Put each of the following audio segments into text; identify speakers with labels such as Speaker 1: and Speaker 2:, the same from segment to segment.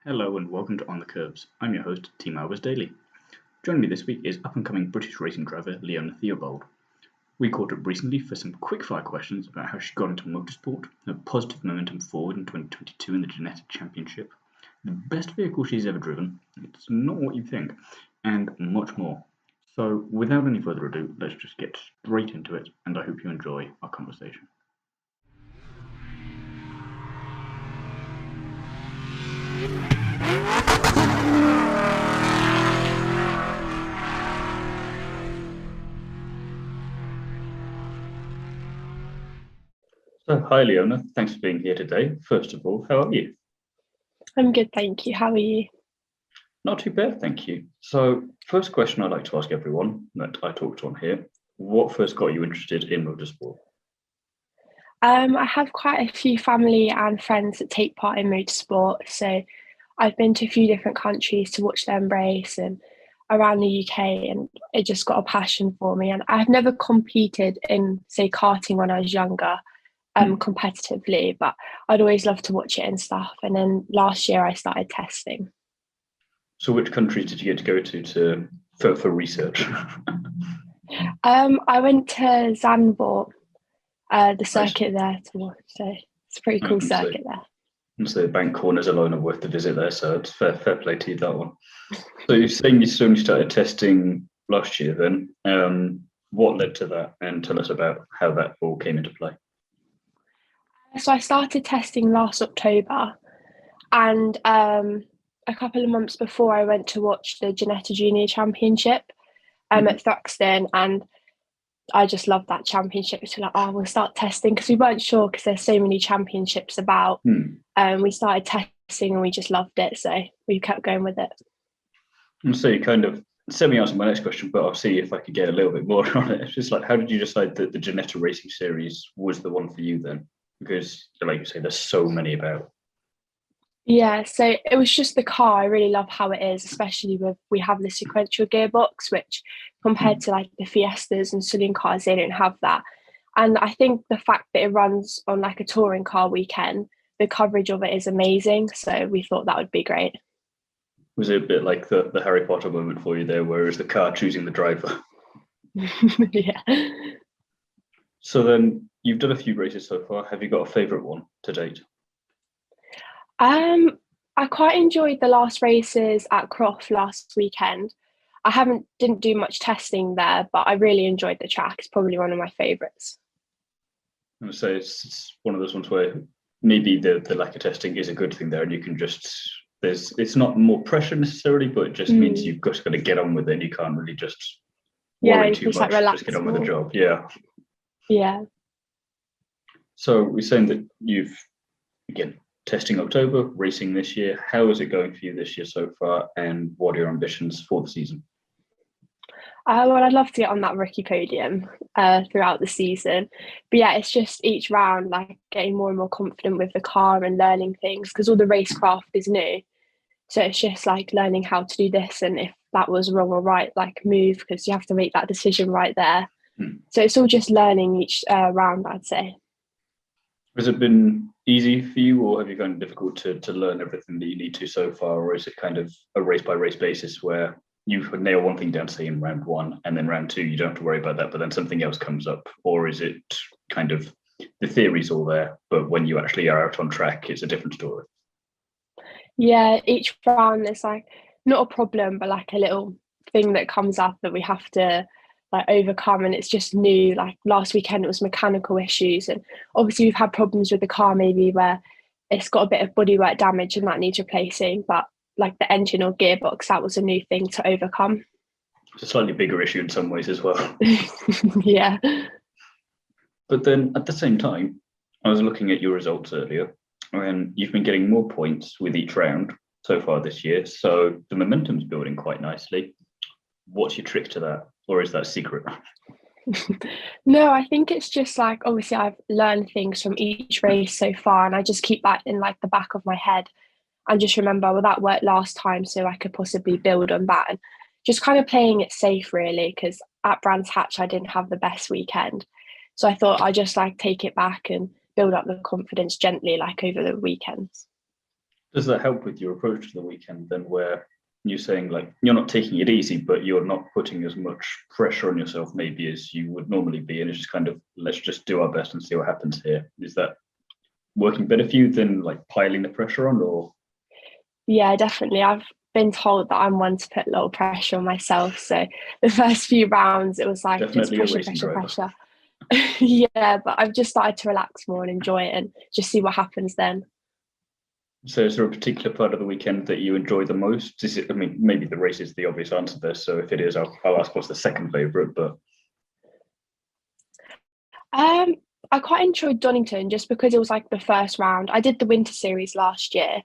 Speaker 1: Hello and welcome to On the Kerbs. I'm your host, Team Albers Daily. Joining me this week is up-and-coming British racing driver Liona Theobald. We caught up recently for some quick-fire questions about how she got into motorsport, her positive momentum forward in 2022 in the Ginetta Championship, the best vehicle she's ever driven, it's not what you think, and much more. So without any further ado, let's just get straight into it, and I hope you enjoy our conversation. So, hi Liona, thanks for being here today. First of all, how are you?
Speaker 2: I'm good, thank you. How are you?
Speaker 1: Not too bad, thank you. So, first question I'd like to ask everyone that I talk to on here, what first got you interested in motorsport?
Speaker 2: I have quite a few family and friends that take part in motorsport, so I've been to a few different countries to watch them race and around the UK, and it just got a passion for me. And I've never competed in, say, karting when I was younger, competitively, but I'd always love to watch it and stuff. And then last year I started testing.
Speaker 1: So, which countries did you get to go to for research?
Speaker 2: I went to Zandvoort, the circuit
Speaker 1: Nice.
Speaker 2: there, so it's a pretty cool circuit there.
Speaker 1: And so, bank corners alone are worth the visit there. So, it's fair play to you that one. So, you're saying you only started testing last year. Then, what led to that? And tell us about how that all came into play.
Speaker 2: So I started testing last October, and a couple of months before I went to watch the Ginetta Championship at Thruxton, and I just loved that championship. So like, we'll start testing, because we weren't sure because there's so many championships about. We started testing and we just loved it, so we kept going with it.
Speaker 1: And so you kind of semi-answered my next question, but I'll see if I could get a little bit more on it. It's just like, how did you decide that the Geneta Racing Series was the one for you then? Because, like you say, there's so many about.
Speaker 2: Yeah, so it was just the car. I really love how it is, especially we have the sequential gearbox, which compared to like the Fiestas and saloon cars, they don't have that. And I think the fact that it runs on like a touring car weekend, the coverage of it is amazing. So we thought that would be great.
Speaker 1: Was it a bit like the Harry Potter moment for you there, where it was the car choosing the driver?
Speaker 2: Yeah.
Speaker 1: So then you've done a few races so far. Have you got a favourite one to date?
Speaker 2: I quite enjoyed the last races at Croft last weekend. I didn't do much testing there, but I really enjoyed the track. It's probably one of my favourites.
Speaker 1: I'm say it's one of those ones where maybe the lack of testing is a good thing there, and you can it's not more pressure necessarily, but it just means you've got to get on with it, and you can't really just worry too much.
Speaker 2: Like relax,
Speaker 1: just get on with the job.
Speaker 2: Yeah.
Speaker 1: So we're saying that you've, again, testing October, racing this year. How is it going for you this year so far, and what are your ambitions for the season?
Speaker 2: Well, I'd love to get on that rookie podium throughout the season. But yeah, it's just each round, like getting more and more confident with the car and learning things, because all the racecraft is new. So it's just like learning how to do this, and if that was wrong or right, like move, because you have to make that decision right there. So it's all just learning each round, I'd say.
Speaker 1: Has it been easy for you, or have you found it difficult to learn everything that you need to so far, or is it kind of a race by race basis where you nail one thing down, say in round one, and then round two you don't have to worry about that, but then something else comes up? Or is it kind of the theory's all there, but when you actually are out on track, it's a different story?
Speaker 2: Yeah, each round there's like not a problem, but like a little thing that comes up that we have to like overcome, and it's just new. Like last weekend it was mechanical issues, and obviously we've had problems with the car maybe where it's got a bit of bodywork damage and that needs replacing, but like the engine or gearbox, that was a new thing to overcome.
Speaker 1: It's a slightly bigger issue in some ways as well.
Speaker 2: Yeah.
Speaker 1: But then at the same time, I was looking at your results earlier, and you've been getting more points with each round so far this year, so the momentum's building quite nicely. What's your trick to that, or is that secret?
Speaker 2: No, I think it's just like, obviously I've learned things from each race so far, and I just keep that in like the back of my head and just remember, well, that worked last time, so I could possibly build on that, and just kind of playing it safe really, because at Brands Hatch I didn't have the best weekend, so I thought I'd just like take it back and build up the confidence gently like over the weekends.
Speaker 1: Does that help with your approach to the weekend then, where you're saying like you're not taking it easy, but you're not putting as much pressure on yourself maybe as you would normally be, and it's just kind of let's just do our best and see what happens here? Is that working better for you than like piling the pressure on, or?
Speaker 2: Yeah, definitely. I've been told that I'm one to put a lot of pressure on myself. So the first few rounds, it was like
Speaker 1: Definitely
Speaker 2: just
Speaker 1: a racing driver.
Speaker 2: pressure. Yeah, but I've just started to relax more and enjoy it and just see what happens then.
Speaker 1: So is there a particular part of the weekend that you enjoy the most? Is it, I mean, maybe the race is the obvious answer there. So if it is, I'll ask what's the second favourite, but.
Speaker 2: I quite enjoyed Donington just because it was like the first round. I did the Winter Series last year,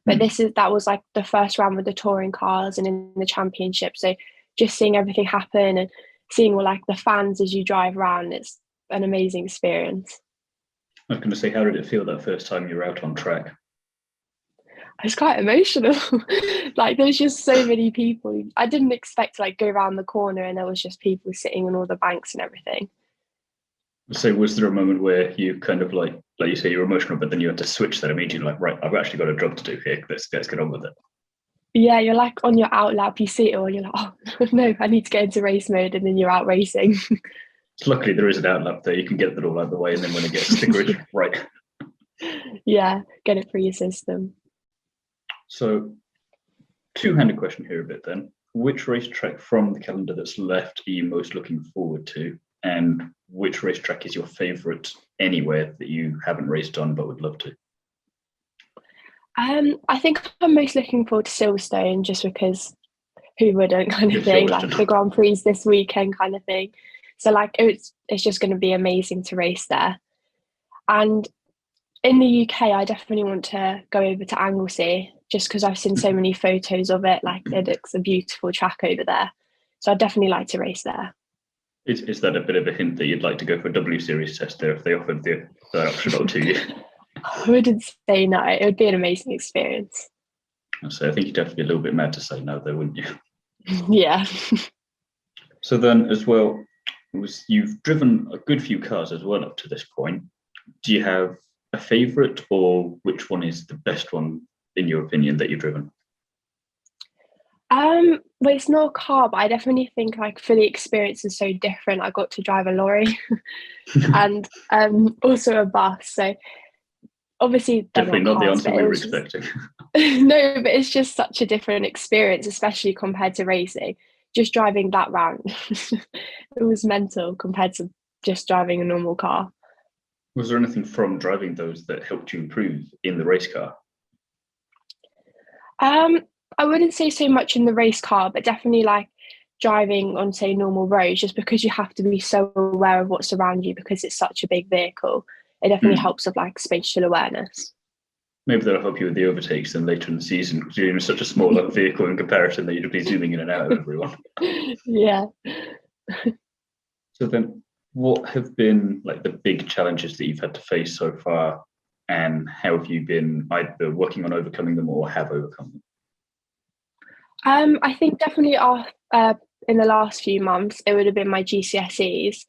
Speaker 2: but that was like the first round with the touring cars and in the championship. So just seeing everything happen and seeing all like the fans as you drive around, it's an amazing experience.
Speaker 1: I was going to say, how did it feel that first time you were out on track?
Speaker 2: I was quite emotional. Like there was just so many people. I didn't expect to like go around the corner and there was just people sitting on all the banks and everything.
Speaker 1: So was there a moment where you kind of like you say you're emotional, but then you had to switch that immediately, like, right, I've actually got a job to do here. Let's get on with it.
Speaker 2: Yeah, you're like on your out lap, you see it all, you're like, oh no, I need to get into race mode, and then you're out racing.
Speaker 1: Luckily, there is an out lap there. You can get that all out of the way, and then when it gets to the grid, right.
Speaker 2: Yeah, get it through your system.
Speaker 1: So, two-handed question here a bit then. Which racetrack from the calendar that's left are you most looking forward to? And which racetrack is your favourite anywhere that you haven't raced on but would love to?
Speaker 2: I think I'm most looking forward to Silverstone just because who wouldn't kind of thing, like the Grand Prix this weekend kind of thing. So like it's just going to be amazing to race there. And in the UK, I definitely want to go over to Anglesey just because I've seen so many photos of it. Like it looks a beautiful track over there. So I'd definitely like to race there.
Speaker 1: Is that a bit of a hint that you'd like to go for a W Series test there if they offered the option to you?
Speaker 2: I wouldn't say no. It would be an amazing experience.
Speaker 1: So I think you'd have to be a little bit mad to say no, though, wouldn't you?
Speaker 2: Yeah.
Speaker 1: So then, as well, you've driven a good few cars as well up to this point. Do you have a favourite, or which one is the best one in your opinion that you've driven?
Speaker 2: Well, it's not a car, but I definitely think like for the experience is so different. I got to drive a lorry and also a bus. So obviously
Speaker 1: definitely not
Speaker 2: cars,
Speaker 1: the answer we were expecting.
Speaker 2: No, but it's just such a different experience, especially compared to racing. Just driving that round, it was mental compared to just driving a normal car.
Speaker 1: Was there anything from driving those that helped you improve in the race car?
Speaker 2: I wouldn't say so much in the race car, but definitely like driving on, say, normal roads, just because you have to be so aware of what's around you because it's such a big vehicle. It definitely helps with like spatial awareness.
Speaker 1: Maybe that'll help you with the overtakes then later in the season because you're in such a smaller vehicle in comparison that you'd be zooming in and out of everyone.
Speaker 2: Yeah.
Speaker 1: So then, what have been like the big challenges that you've had to face so far, and how have you been either working on overcoming them or have overcome them?
Speaker 2: I think definitely in the last few months, it would have been my GCSEs.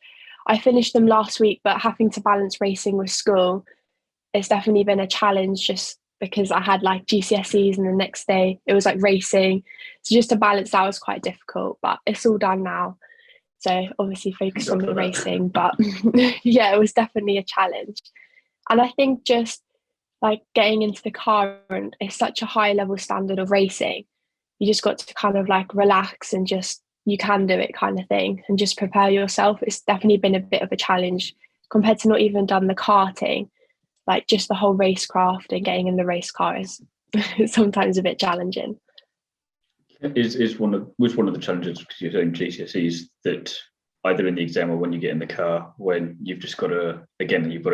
Speaker 2: I finished them last week, but having to balance racing with school, it's definitely been a challenge just because I had like GCSEs and the next day it was like racing. So just to balance that was quite difficult, but it's all done now. So obviously focus on the racing, but yeah, it was definitely a challenge. And I think just like getting into the car and it's such a high level standard of racing, you just got to kind of like relax and just you can do it kind of thing and just prepare yourself. It's definitely been a bit of a challenge compared to not even done the karting. Like just the whole racecraft and getting in the race car is sometimes a bit challenging.
Speaker 1: Was one of the challenges because you're doing GCSEs that either in the exam or when you get in the car, when you've just got to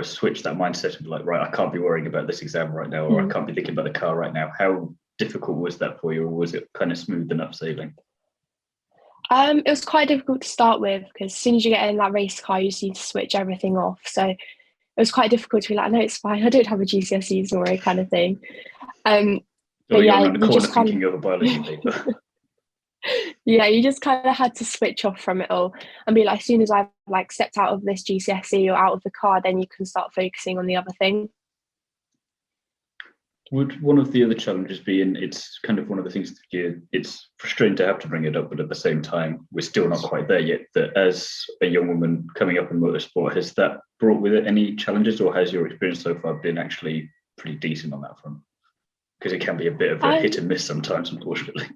Speaker 1: switch that mindset and be like, right, I can't be worrying about this exam right now, or I can't be thinking about the car right now. How difficult was that for you, or was it kind of smooth enough sailing?
Speaker 2: It was quite difficult to start with because as soon as you get in that race car, you just need to switch everything off. So it was quite difficult to be like, no, it's fine. I don't have a GCSEs or kind of thing.
Speaker 1: But yeah, you just thinking of a biology paper.
Speaker 2: Yeah, you just kind of had to switch off from it all and be like, as soon as I've like stepped out of this GCSE or out of the car, then you can start focusing on the other thing.
Speaker 1: Would one of the other challenges be, and it's kind of one of the things that it's frustrating to have to bring it up, but at the same time, we're still not quite there yet, that as a young woman coming up in motorsport, has that brought with it any challenges, or has your experience so far been actually pretty decent on that front? Because it can be a bit of a hit and miss sometimes, unfortunately.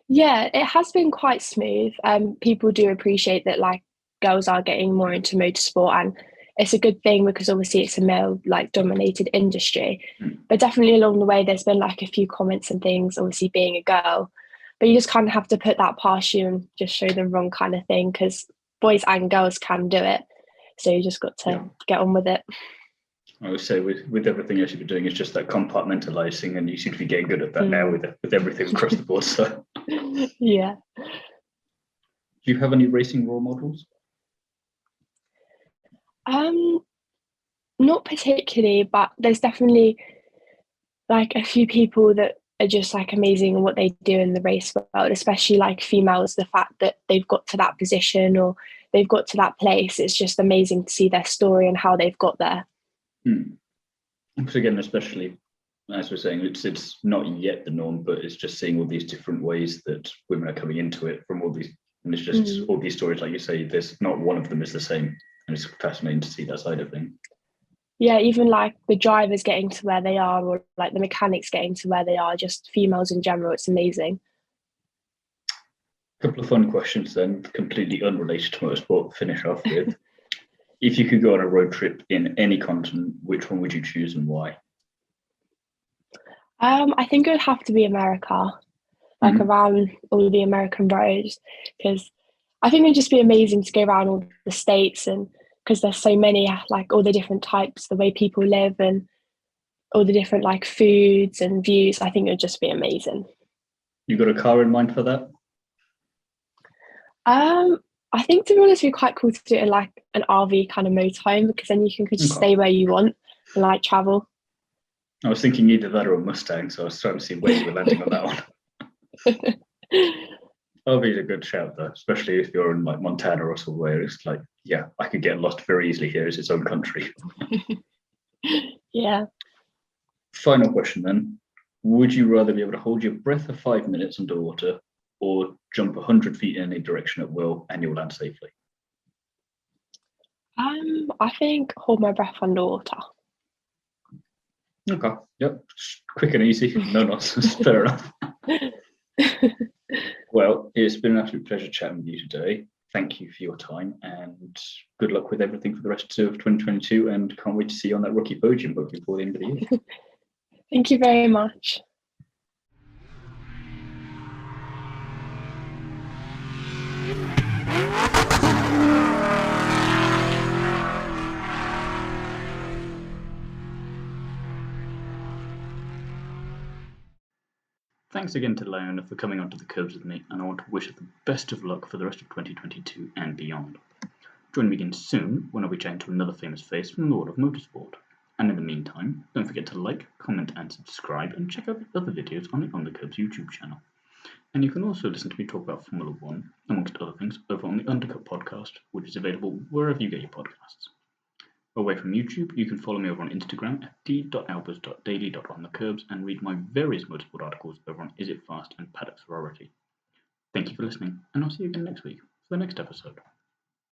Speaker 2: Yeah, it has been quite smooth. People do appreciate that, like, girls are getting more into motorsport, and it's a good thing because obviously it's a male dominated industry. But definitely along the way there's been like a few comments and things, obviously being a girl, but you just kind of have to put that past you and just show them wrong kind of thing, because boys and girls can do it, so you just got to get on with it.
Speaker 1: I would say with everything else you've been doing, it's just that compartmentalizing, and you seem to be getting good at that now with everything across the board. So
Speaker 2: yeah.
Speaker 1: Do you have any racing role models?
Speaker 2: Not particularly, but there's definitely like a few people that are just like amazing in what they do in the race world, especially like females. The fact that they've got to that position or they've got to that place, it's just amazing to see their story and how they've got there.
Speaker 1: Because again, especially as we're saying, it's not yet the norm, but it's just seeing all these different ways that women are coming into it from all these, and it's just all these stories, like you say, there's not one of them is the same, and it's fascinating to see that side of things.
Speaker 2: Yeah, even like the drivers getting to where they are, or like the mechanics getting to where they are, just females in general, it's amazing.
Speaker 1: A couple of fun questions then, completely unrelated to motorsport, to finish off with. If you could go on a road trip in any continent, which one would you choose and why?
Speaker 2: I think it would have to be America, like around all the American roads, because I think it'd just be amazing to go around all the states, and because there's so many, like all the different types, the way people live, and all the different like foods and views. I think it would just be amazing.
Speaker 1: You got a car in mind for that?
Speaker 2: I think, to be honest, it'd be quite cool to do it in like an RV kind of motorhome, because then you can just stay where you want and like travel.
Speaker 1: I was thinking either that or a Mustang, so I was trying to see where you were landing on that one. RV is a good shout though, especially if you're in like Montana or somewhere. It's like, yeah, I could get lost very easily here. It's its own country.
Speaker 2: Yeah.
Speaker 1: Final question then. Would you rather be able to hold your breath for 5 minutes underwater or jump 100 feet in any direction at will and you'll land safely?
Speaker 2: I think hold my breath underwater.
Speaker 1: Okay. Yep. Quick and easy. No nonsense. Fair enough. Well, it's been an absolute pleasure chatting with you today. Thank you for your time and good luck with everything for the rest of 2022, and can't wait to see you on that rookie podium book before the end of the year.
Speaker 2: Thank you very much.
Speaker 1: Thanks again to Liona for coming onto the Kerbs with me, and I want to wish her the best of luck for the rest of 2022 and beyond. Join me again soon when I'll be chatting to another famous face from the world of motorsport. And in the meantime, don't forget to like, comment and subscribe, and check out the other videos on the On the Kerbs YouTube channel. And you can also listen to me talk about Formula 1, amongst other things, over on the Undercut podcast, which is available wherever you get your podcasts. Away from YouTube, you can follow me over on Instagram at d.albers.daily.onthekerbs and read my various motorsport articles over on Is It Fast and Paddock Sorority. Thank you for listening, and I'll see you again next week for the next episode.